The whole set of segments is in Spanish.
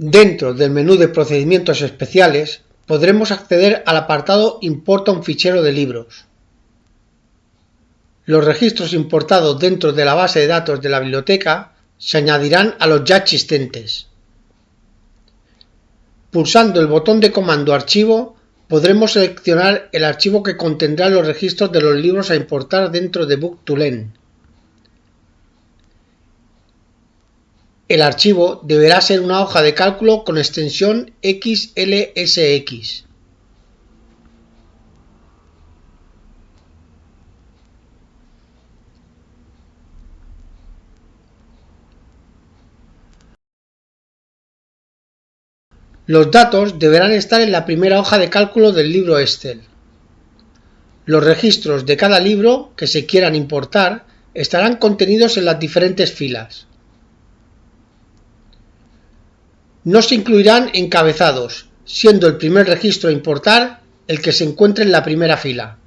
Dentro del menú de procedimientos especiales podremos acceder al apartado Importa un fichero de libros. Los registros importados dentro de la base de datos de la biblioteca se añadirán a los ya existentes. Pulsando el botón de comando Archivo podremos seleccionar el archivo que contendrá los registros de los libros a importar dentro de Book2Learn. El archivo deberá ser una hoja de cálculo con extensión XLSX. Los datos deberán estar en la primera hoja de cálculo del libro Excel. Los registros de cada libro que se quieran importar estarán contenidos en las diferentes filas. No se incluirán encabezados, siendo el primer registro a importar el que se encuentre en la primera fila.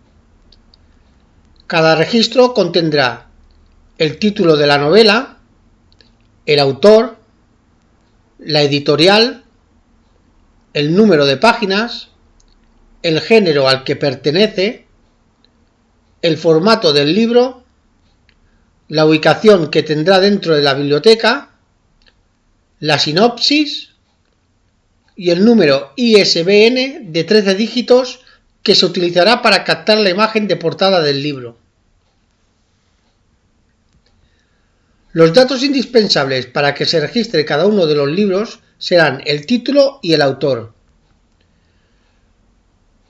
Cada registro contendrá el título de la novela, el autor, la editorial, el número de páginas, el género al que pertenece, el formato del libro, la ubicación que tendrá dentro de la biblioteca, la sinopsis y el número ISBN de 13 dígitos que se utilizará para captar la imagen de portada del libro. Los datos indispensables para que se registre cada uno de los libros serán el título y el autor.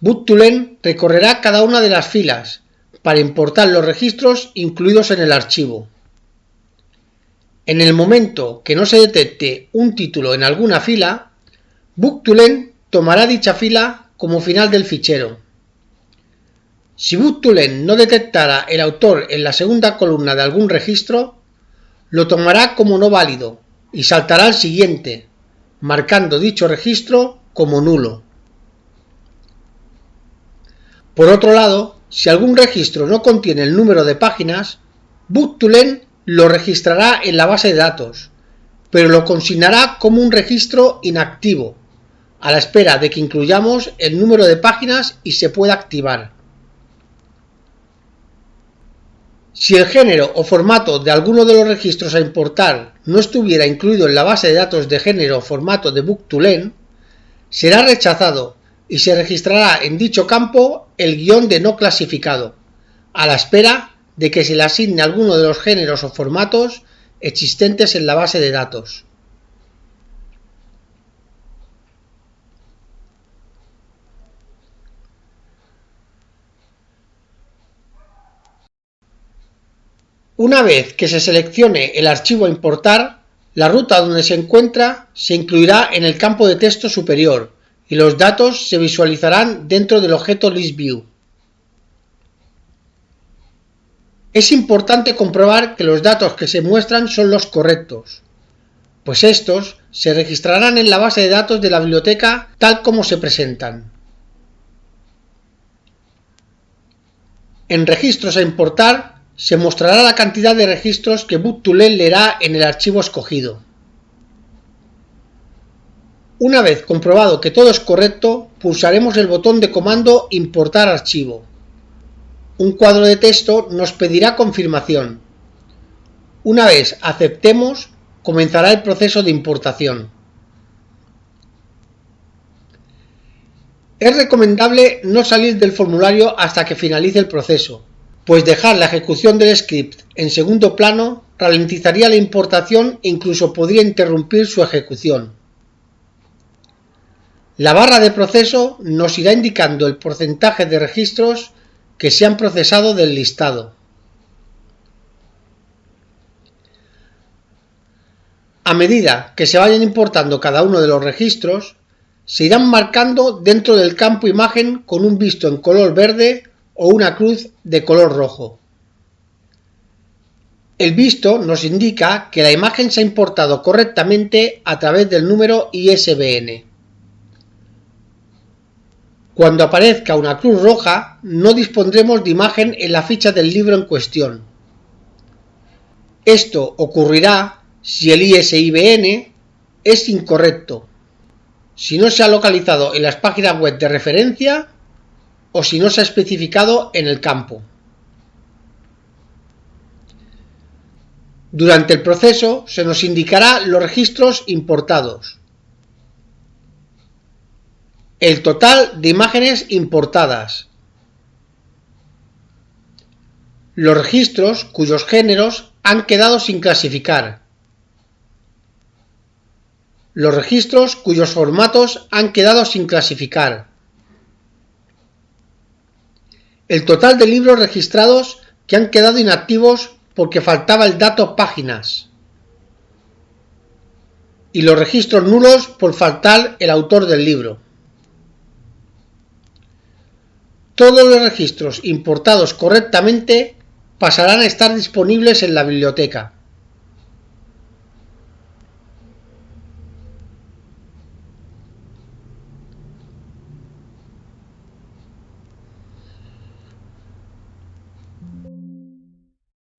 Book2Learn recorrerá cada una de las filas para importar los registros incluidos en el archivo. En el momento que no se detecte un título en alguna fila, Book2Learn tomará dicha fila como final del fichero. Si Book2Learn no detectara el autor en la segunda columna de algún registro, lo tomará como no válido y saltará al siguiente, marcando dicho registro como nulo. Por otro lado, si algún registro no contiene el número de páginas, Book2Learn lo registrará en la base de datos, pero lo consignará como un registro inactivo, a la espera de que incluyamos el número de páginas y se pueda activar. Si el género o formato de alguno de los registros a importar no estuviera incluido en la base de datos de género o formato de Book2Learn, será rechazado y se registrará en dicho campo el guión de no clasificado, a la espera de que se le asigne alguno de los géneros o formatos existentes en la base de datos. Una vez que se seleccione el archivo a importar, la ruta donde se encuentra se incluirá en el campo de texto superior y los datos se visualizarán dentro del objeto ListView. Es importante comprobar que los datos que se muestran son los correctos, pues estos se registrarán en la base de datos de la biblioteca tal como se presentan. En registros a importar se mostrará la cantidad de registros que Book2Learn leerá en el archivo escogido. Una vez comprobado que todo es correcto, pulsaremos el botón de comando Importar archivo. Un cuadro de texto nos pedirá confirmación. Una vez aceptemos, comenzará el proceso de importación. Es recomendable no salir del formulario hasta que finalice el proceso, pues dejar la ejecución del script en segundo plano ralentizaría la importación e incluso podría interrumpir su ejecución. La barra de proceso nos irá indicando el porcentaje de registros que se han procesado del listado. A medida que se vayan importando cada uno de los registros, se irán marcando dentro del campo imagen con un visto en color verde o una cruz de color rojo. El visto nos indica que la imagen se ha importado correctamente a través del número ISBN. Cuando aparezca una cruz roja, no dispondremos de imagen en la ficha del libro en cuestión. Esto ocurrirá si el ISBN es incorrecto, si no se ha localizado en las páginas web de referencia o si no se ha especificado en el campo. Durante el proceso se nos indicará los registros importados, el total de imágenes importadas, los registros cuyos géneros han quedado sin clasificar, los registros cuyos formatos han quedado sin clasificar, el total de libros registrados que han quedado inactivos porque faltaba el dato páginas, y los registros nulos por faltar el autor del libro. Todos los registros importados correctamente pasarán a estar disponibles en la biblioteca.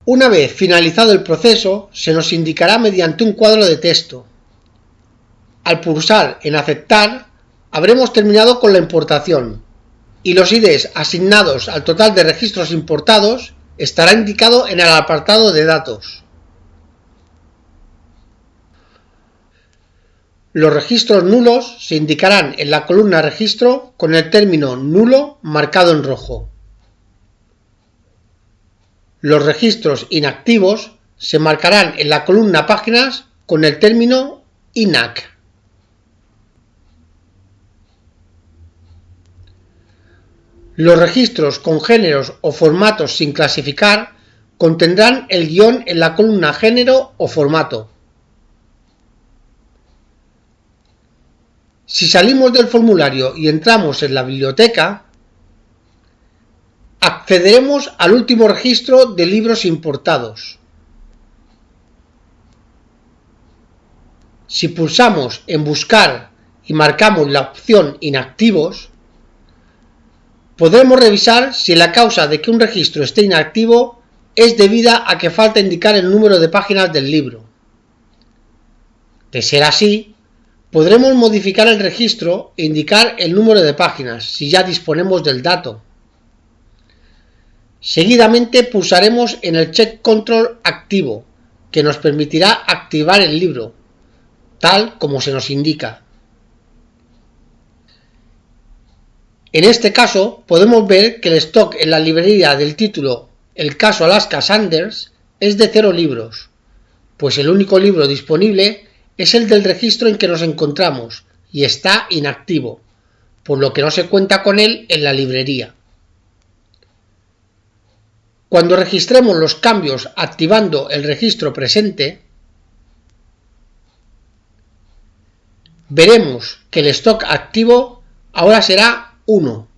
Una vez finalizado el proceso, se nos indicará mediante un cuadro de texto. Al pulsar en aceptar, habremos terminado con la importación y los IDs asignados al total de registros importados estará indicado en el apartado de datos. Los registros nulos se indicarán en la columna registro con el término nulo marcado en rojo. Los registros inactivos se marcarán en la columna páginas con el término INAC. Los registros con géneros o formatos sin clasificar contendrán el guión en la columna género o formato. Si salimos del formulario y entramos en la biblioteca, accederemos al último registro de libros importados. Si pulsamos en buscar y marcamos la opción inactivos, podremos revisar si la causa de que un registro esté inactivo es debida a que falta indicar el número de páginas del libro. De ser así, podremos modificar el registro e indicar el número de páginas si ya disponemos del dato. Seguidamente pulsaremos en el check control activo, que nos permitirá activar el libro, tal como se nos indica. En este caso, podemos ver que el stock en la librería del título El caso Alaska Sanders es de 0 libros, pues el único libro disponible es el del registro en que nos encontramos y está inactivo, por lo que no se cuenta con él en la librería. Cuando registremos los cambios activando el registro presente, veremos que el stock activo ahora será 1,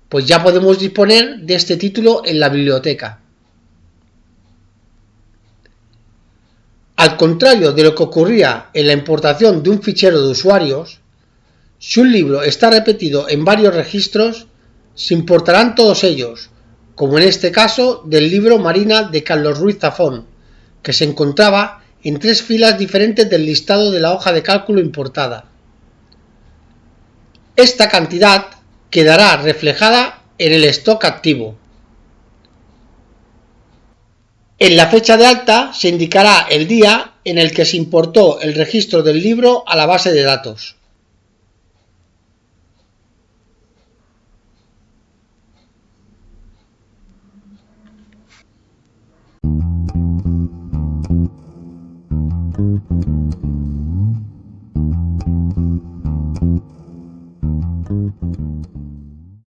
pues ya podemos disponer de este título en la biblioteca. Al contrario de lo que ocurría en la importación de un fichero de usuarios, si un libro está repetido en varios registros, se importarán todos ellos, como en este caso del libro Marina de Carlos Ruiz Zafón, que se encontraba en 3 filas diferentes del listado de la hoja de cálculo importada. Esta cantidad quedará reflejada en el stock activo. En la fecha de alta se indicará el día en el que se importó el registro del libro a la base de datos.